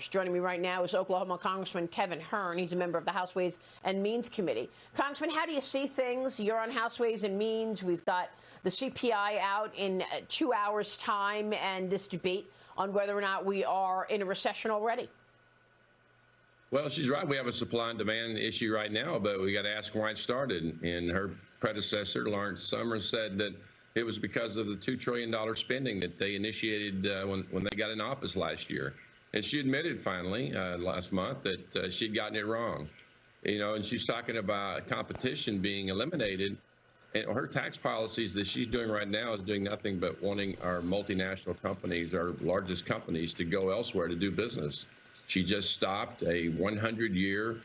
Joining me right now is Oklahoma Congressman Kevin Hern. He's a member of the House Ways and Means Committee. Congressman, how do you see things? You're on House Ways and Means. We've got the CPI out in 2 hours' time and this debate on whether or not we are in a recession already. Well, she's right. We have a supply and demand issue right now, but we got to ask why it started. And her predecessor, Lawrence Summers, said that it was because of the $2 trillion spending that they initiated when they got in office last year. And she admitted finally last month that she'd gotten it wrong. You know, and she's talking about competition being eliminated. And her tax policies that she's doing right now is doing nothing but wanting our multinational companies, our largest companies, to go elsewhere to do business. She just stopped a 100-year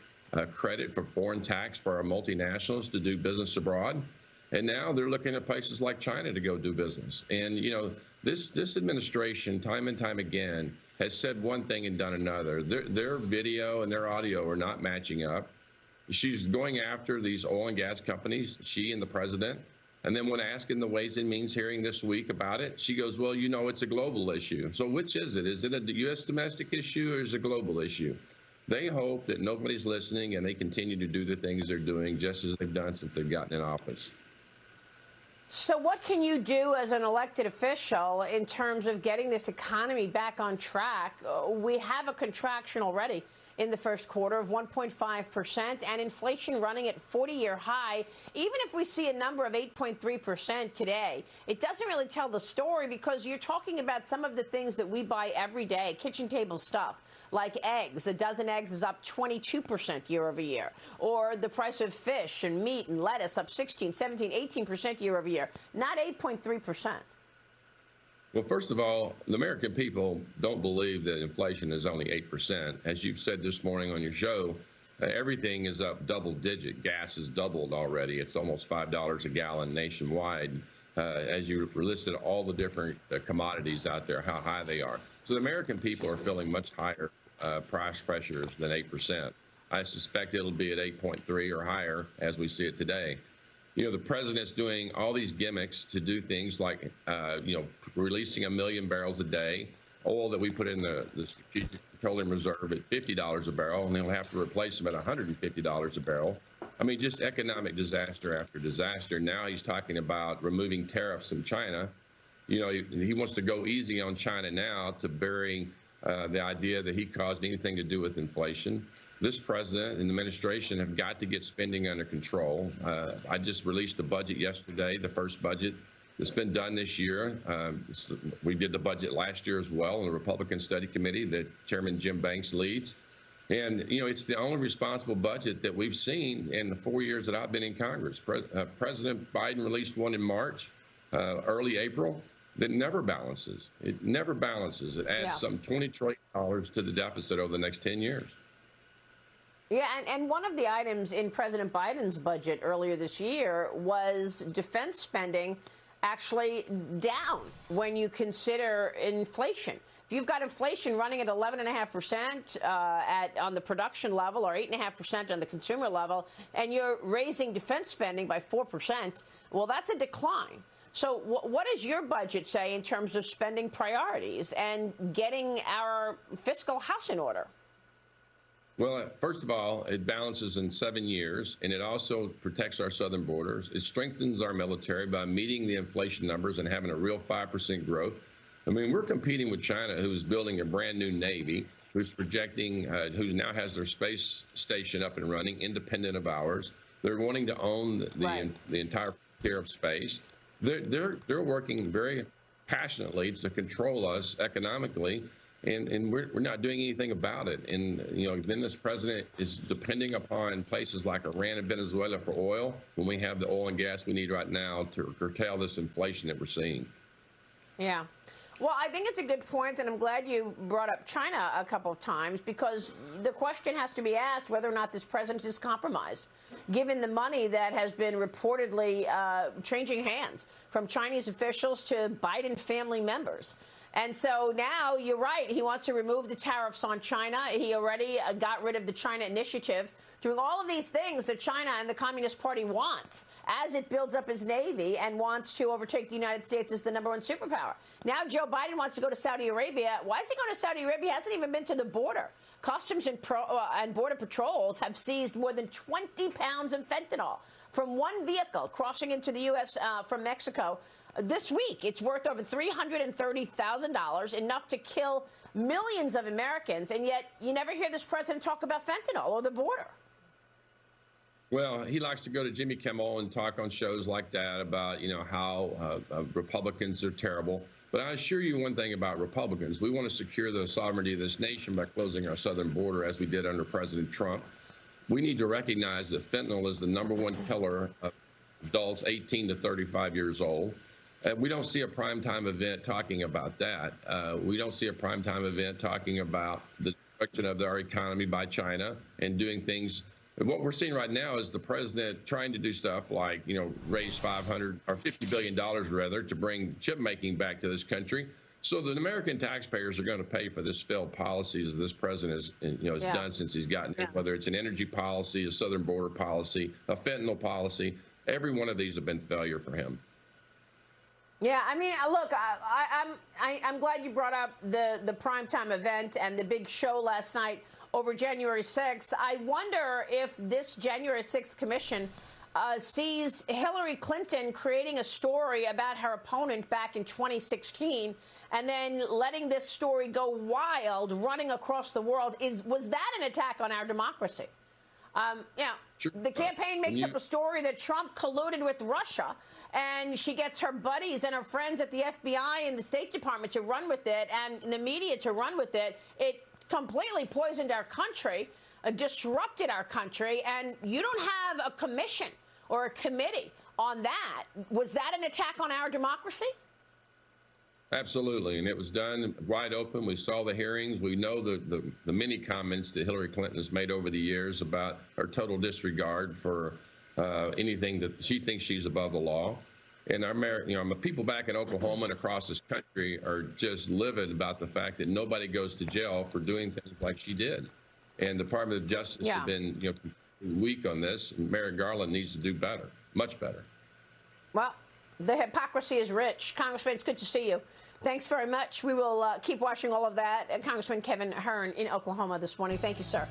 credit for foreign tax for our multinationals to do business abroad. And now they're looking at places like China to go do business. And, you know, this administration, time and time again, has said one thing and done another. Their video and their audio are not matching up. She's going after these oil and gas companies, she and the president. And then when asked in the Ways and Means hearing this week about it, she goes, well, you know, it's a global issue. So which is it? Is it a U.S. domestic issue or is it a global issue? They hope that nobody's listening and they continue to do the things they're doing just as they've done since they've gotten in office. So what can you do as an elected official in terms of getting this economy back on track? We have a contraction already in the first quarter of 1.5% and inflation running at 40-year high. Even if we see a number of 8.3% today, it doesn't really tell the story because you're talking about some of the things that we buy every day, kitchen table stuff, like eggs. A dozen eggs is up 22% year over year. Or the price of fish and meat and lettuce up 16, 17, 18% year over year, not 8.3%. Well, first of all, the American people don't believe that inflation is only 8%. As you've said this morning on your show, everything is up double digit. Gas has doubled already. It's almost $5 a gallon nationwide. As you listed all the different commodities out there, how high they are. So the American people are feeling much higher price pressures than 8%. I suspect it'll be at 8.3 or higher as we see it today. You know, the president's doing all these gimmicks to do things like, you know, releasing 1 million barrels a day, oil that we put in the Strategic Petroleum Reserve at $50 a barrel, and they'll have to replace them at $150 a barrel. I mean, just economic disaster after disaster. Now he's talking about removing tariffs from China. You know, he wants to go easy on China now to bury the idea that he caused anything to do with inflation. This president and administration have got to get spending under control. I just released a budget yesterday, the first budget that's been done this year. We did the budget last year as well in the Republican Study Committee that Chairman Jim Banks leads. And, you know, it's the only responsible budget that we've seen in the 4 years that I've been in Congress. President Biden released one in March, early April, that never balances. It never balances. It adds some $20 trillion to the deficit over the next 10 years. Yeah, and one of the items in President Biden's budget earlier this year was defense spending actually down when you consider inflation. If you've got inflation running at 11.5% on the production level or 8.5% on the consumer level, and you're raising defense spending by 4%, well, that's a decline. So what does your budget say in terms of spending priorities and getting our fiscal house in order? Well, first of all, it balances in 7 years, and it also protects our southern borders. It strengthens our military by meeting the inflation numbers and having a real 5% growth. I mean, we're competing with China, who's building a brand new Navy, who's projecting, who now has their space station up and running, independent of ours. They're wanting to own the entire frontier of space. They're working very passionately to control us economically. And we're not doing anything about it. And, you know, then this president is depending upon places like Iran and Venezuela for oil when we have the oil and gas we need right now to curtail this inflation that we're seeing. Yeah. Well, I think it's a good point, and I'm glad you brought up China a couple of times, because the question has to be asked whether or not this president is compromised, given the money that has been reportedly changing hands from Chinese officials to Biden family members. And so now you're right. He wants to remove the tariffs on China. He already got rid of the China Initiative, doing all of these things that China and the Communist Party wants as it builds up its Navy and wants to overtake the United States as the #1 superpower. Now Joe Biden wants to go to Saudi Arabia. Why is he going to Saudi Arabia? He hasn't even been to the border. Customs and Border Patrols have seized more than 20 pounds of fentanyl from one vehicle crossing into the U.S. From Mexico. This week, it's worth over $330,000, enough to kill millions of Americans, and yet you never hear this president talk about fentanyl or the border. Well, he likes to go to Jimmy Kimmel and talk on shows like that about, how Republicans are terrible. But I assure you one thing about Republicans. We want to secure the sovereignty of this nation by closing our southern border, as we did under President Trump. We need to recognize that fentanyl is the #1 killer of adults 18 to 35 years old. We don't see a primetime event talking about that. We don't see a primetime event talking about the destruction of our economy by China and doing things. What we're seeing right now is the president trying to do stuff like, raise $50 billion rather to bring chip making back to this country. So the American taxpayers are going to pay for this failed policies this president has done since he's gotten in, whether it's an energy policy, a southern border policy, a fentanyl policy. Every one of these have been failure for him. Yeah, I mean, look, I'm glad you brought up the primetime event and the big show last night over January 6th. I wonder if this January 6th commission sees Hillary Clinton creating a story about her opponent back in 2016 and then letting this story go wild, running across the world. Was that an attack on our democracy? Sure. The campaign makes up a story that Trump colluded with Russia, and she gets her buddies and her friends at the FBI and the State Department to run with it and the media to run with it. It completely poisoned our country, disrupted our country, and you don't have a commission or a committee on that. Was that an attack on our democracy? Absolutely, and it was done wide open. We saw the hearings. We know the many comments that Hillary Clinton has made over the years about her total disregard for anything that she thinks she's above the law. And our people back in Oklahoma and across this country are just livid about the fact that nobody goes to jail for doing things like she did. And the Department of Justice have been weak on this. And Merrick Garland needs to do better, much better. Well, the hypocrisy is rich. Congressman, it's good to see you. Thanks very much. We will keep watching all of that. Congressman Kevin Hern in Oklahoma this morning. Thank you, sir.